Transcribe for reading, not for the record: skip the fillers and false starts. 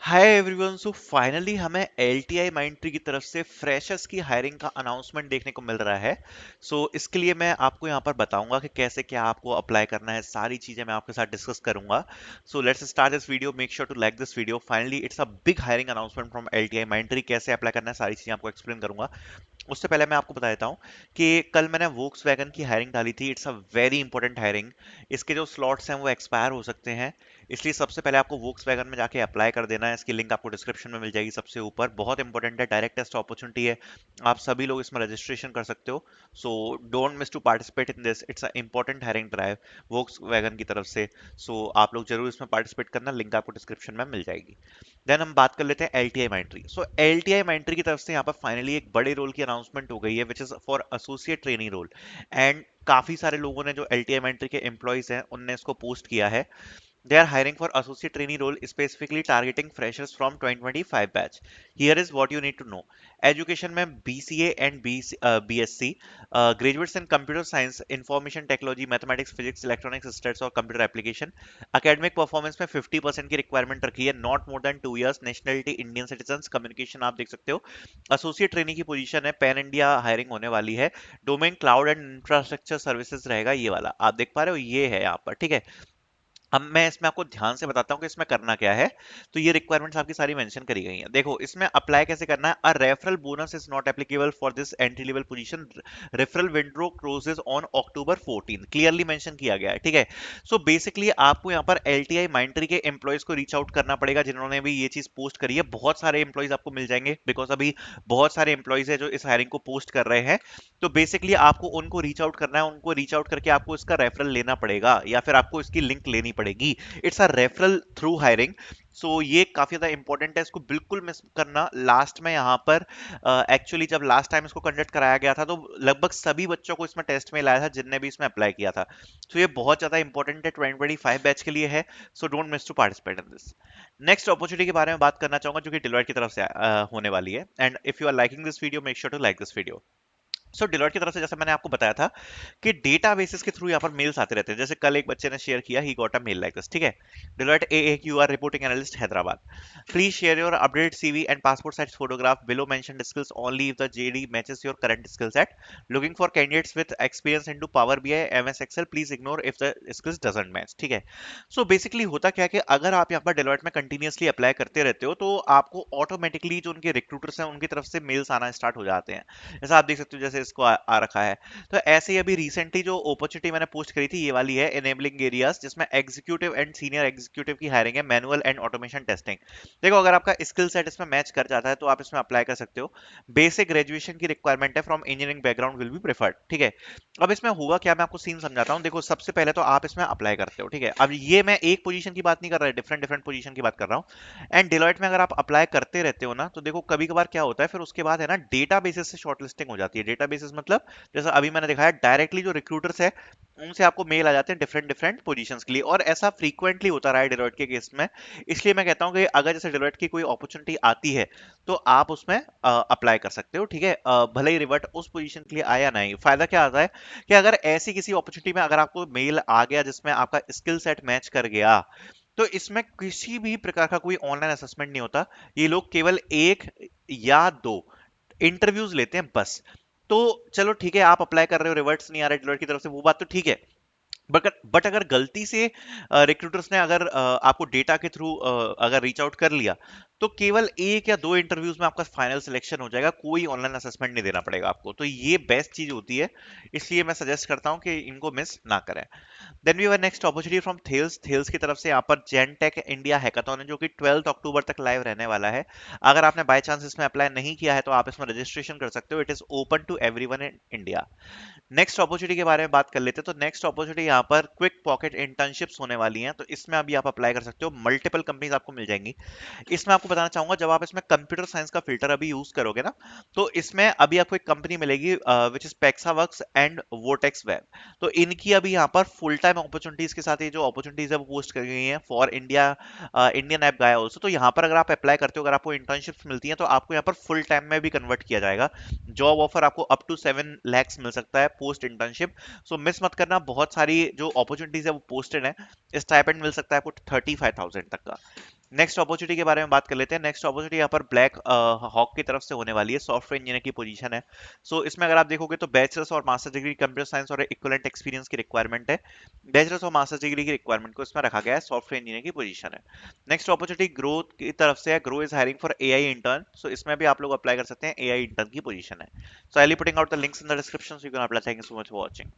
Hi everyone. So finally हमें LTI Mindtree की तरफ से फ्रेशर्स की हायरिंग का अनाउंसमेंट देखने को मिल रहा है। इसके लिए मैं आपको यहाँ पर बताऊंगा कि कैसे क्या आपको अप्लाई करना है, सारी चीजें मैं आपके साथ डिस्कस करूंगा। So let's start this video. Make sure to like this video. Finally it's a big hiring announcement from LTI Mindtree. कैसे अप्लाई करना है सारी चीजें आपको एक्सप्लेन करूंगा। उससे पहले मैं आपको बता देता हूँ कि कल मैंने वोक्सवैगन की हायरिंग डाली थी। It's a very important hiring. इसके जो स्लॉट्स हैं वो एक्सपायर हो सकते हैं, इसलिए सबसे पहले आपको वोक्सवैगन में जाके अप्लाई कर देना है। इसकी लिंक आपको डिस्क्रिप्शन में मिल जाएगी सबसे ऊपर। बहुत इंपॉर्टेंट है, डायरेक्ट टेस्ट अपॉर्चुनिटी है, आप सभी लोग इसमें रजिस्ट्रेशन कर सकते हो। So don't miss to participate in this. It's a important hiring drive Volkswagen की तरफ से। आप लोग जरूर इसमें पार्टिसिपेट करना, लिंक आपको डिस्क्रिप्शन में मिल जाएगी। देन हम बात कर लेते हैं एलटीआई माइंट्री। एलटीआई माइंट्री की तरफ से यहाँ पर फाइनली एक बड़े रोल की अनाउंसमेंट हो गई है, which is for associate trainee role. And काफी सारे लोगों ने, जो एलटीआई माइंट्री के एम्प्लॉयज हैं, उनने इसको पोस्ट किया है। They are hiring for associate trainee role, specifically targeting freshers from 2025 batch. Here is what you need to know. Education में BCA and BSc, graduates in computer science, information technology, mathematics, physics, electronics, stats और computer application. Academic performance में 50% की requirement रखी है, not more than 2 years, nationality Indian citizens, communication आप देख सकते हो। Associate trainee की position है, पैन इंडिया हायरिंग होने वाली है। Domain cloud and infrastructure services रहेगा, ये वाला आप देख पा रहे हो, ये है यहाँ पर, ठीक है। अब मैं इसमें आपको ध्यान से बताता हूँ कि इसमें करना क्या है। तो ये रिक्वायरमेंट्स आपकी सारी मेंशन करी गई हैं। देखो इसमें अप्लाई कैसे करना है। A referral bonus is not applicable for this entry level position. Referral window closes on October 14, clearly mention किया गया है, ठीक है। बेसिकली आपको यहाँ पर एलटीआई माइंट्री के एम्प्लॉयज को रीच आउट करना पड़ेगा, जिन्होंने भी ये चीज पोस्ट करी है। बहुत सारे एम्प्लॉयज आपको मिल जाएंगे, बिकॉज अभी बहुत सारे एम्प्लॉयज है जो इस हायरिंग को पोस्ट कर रहे हैं। बेसिकली आपको उनको रीच आउट करना है, उनको रीच आउट करके आपको इसका रेफरल लेना पड़ेगा, या फिर आपको इसकी लिंक लेनी पड़ेगी। It's a referral through hiring. ये काफी ज्यादा इंपॉर्टेंट है, इसको बिल्कुल मिस करना। लास्ट में यहाँ पर एक्चुअली जब लास्ट टाइम इसको कंडक्ट कराया गया था, तो लगभग सभी बच्चों को इसमें टेस्ट में लाया था जिनने भी इसमें अप्लाई किया था। ये बहुत ज्यादा इंपॉर्टेंट है, 2025 बैच के लिए है। Don't miss to participate in this. Next opportunity के बारे में बात करना चाहूंगा, जो कि डिलॉयट की तरफ से होने वाली है। And if you are liking this video, make sure to like this video. Deloitte की तरफ से, जैसे मैंने आपको बताया था कि डेटा बेसिस के थ्रू यहाँ पर मेल्स आते रहते हैं। जैसे कल एक बच्चे ने शेयर किया, he got a mail like this, ठीक है। Deloitte AAQ R reporting analyst Hyderabad, please share your update CV and passport size photograph below mentioned skills only if the JD matches your current skill set. Looking for candidates with experience into power BI MS Excel, please ignore if the skills doesn't match, ठीक है। Basically होता क्या है कि अगर आप यहाँ पर डिलॉयट में कंटिन्यूअसली अप्लाई करते रहते हो, तो आपको ऑटोमेटिकली जो उनके रिक्रूटर्स हैं उनकी तरफ से मेल्स आना स्टार्ट हो जाते हैं। जैसा आप देख सकते हो, जैसे इसको आ रखा है। ऐसे ही अभी रिसेंटली जो अपॉर्चुनिटी मैंने पोस्ट करी थी, ये वाली है, एनेबलिंग एरियाज, जिसमें एग्जीक्यूटिव एंड सीनियर एग्जीक्यूटिव की हायरिंग है, मैनुअल एंड ऑटोमेशन टेस्टिंग। देखो अगर आपका स्किल सेट इसमें मैच कर जाता है तो आप इसमें अप्लाई कर सकते हो। बेसिक ग्रेजुएशन की रिक्वायरमेंट है, from engineering background will be preferred, ठीक है। अब इसमें होगा क्या, मैं आपको सीन समझाता हूँ। देखो सबसे पहले तो आप इसमें अप्लाई करते हो, ठीक है। अब ये मैं एक पोजीशन की बात नहीं कर रहा, डिफरेंट डिफरेंट पोजीशन की बात कर रहा हूँ। एंड डिलॉयट में अगर आप अप्लाई करते रहते हो ना, तो देखो कभी कभार क्या होता है, फिर उसके बाद है ना, डेटा बेसिस से शॉर्टलिस्टिंग हो जाती है। डेटा बेसिस मतलब जैसा अभी मैंने दिखाया, डायरेक्टली जो रिक्रूटर्स है उनसे आपको मेल आ जाते हैं डिफरेंट डिफरेंट पोजीशंस के लिए, और ऐसा फ्रीक्वेंटली होता रहा है डिलॉयट के केस में। इसलिए मैं कहता हूं कि अगर जैसे डिलॉयट की कोई अपॉर्चुनिटी आती है, तो आप उसमें अप्लाई कर सकते हो, ठीक है। भले ही रिवर्ट उस पोजीशन के लिए आया नहीं, फायदा क्या आता है कि अगर ऐसी किसी अपॉर्चुनिटी में अगर आपको मेल आ गया जिसमें आपका स्किल सेट मैच कर गया, तो इसमें किसी भी प्रकार का कोई ऑनलाइन असेसमेंट नहीं होता। ये लोग केवल एक या दो इंटरव्यूज लेते हैं बस। तो चलो ठीक है, आप अप्लाई कर रहे हो, रिवर्ट्स नहीं आ रहा डिलॉयट की तरफ से, वो बात तो ठीक है। बट अगर गलती से रिक्रूटर्स ने अगर आपको डेटा के थ्रू अगर रीच आउट कर लिया, तो केवल एक या दो इंटरव्यूज में आपका फाइनल सिलेक्शन हो जाएगा, कोई ऑनलाइन असेसमेंट नहीं देना पड़ेगा आपको। तो ये बेस्ट चीज होती है, इसलिए मैं सजेस्ट करता हूं कि इनको मिस ना करें। Then we have next opportunity from Thales. Thales की तरफ से यहाँ पर जेनटेक इंडिया हैकाथॉन है, जो कि 12 अक्टूबर तक लाइव रहने वाला है। अगर आपने बाय चांस इसमें अप्लाई नहीं किया है, तो आप इसमें रजिस्ट्रेशन कर सकते हो। It is open to everyone in India. Next opportunity के बारे में बात कर लेते हैं। तो नेक्स्ट अपॉर्चुनिटी यहाँ पर क्विक पॉकेट इंटर्नशिप्स होने वाली हैं, तो इसमें अभी आप अप्लाई कर सकते हो। मल्टीपल कंपनीज आपको मिल जाएंगी। इसमें आपको बताना चाहूंगा, जब आप इसमें कंप्यूटर साइंस का फिल्टर अभी यूज करोगे ना, तो इसमें अभी आपको एक कंपनी मिलेगी, which is Pexaworks and Votex web. तो इनकी अभी यहाँ पर फुल टाइम अपॉर्चुनिटीज के साथ ये जो अपॉर्चुनिटीज है वो पोस्ट कर गई हैं फॉर इंडिया, इंडियन ऐप गाया ऑल्सो। तो यहाँ पर अगर आप अप्लाई करते हो, अगर आपको इंटर्नशिप्स मिलती हैं, तो आपको यहाँ पर फुल टाइम में भी कन्वर्ट किया जाएगा। जॉब ऑफर आपको अप टू 7 lakhs मिल सकता है पोस्ट इंटर्नशिप। मिस मत करना, बहुत सारी जो अपॉर्चुनिटीज है वो पोस्टेड है। स्टाइपेंड मिल सकता है आपको 35,000 तक का। नेक्स्ट अपॉर्चुनिटी के बारे में बात कर लेते हैं। नेक्स्ट अपॉर्चुनिटी यहाँ पर ब्लैक हॉक की तरफ से होने वाली है, सॉफ्टवेयर इंजीनियर की पोजीशन है। सो इसमें अगर आप देखोगे तो बैचलर्स और मास्टर डिग्री कंप्यूटर साइंस और इक्विवेलेंट एक्सपीरियंस की रिक्वायरमेंट है। बैचलर्स और मास्टर डिग्री की रिक्वायरमेंट को इसमें रखा गया है, सॉफ्टवेयर इंजीनियर की पोजीशन है। नेक्स्ट अपॉर्चुनिटी ग्रोथ की तरफ से है, Groww is hiring for AI intern. So इसमें भी आप लोग अप्लाई कर सकते हैं, एआई इंटर्न की पोजीशन है। So I will putting out the links in the description, so you can apply. Thank you so much for watching.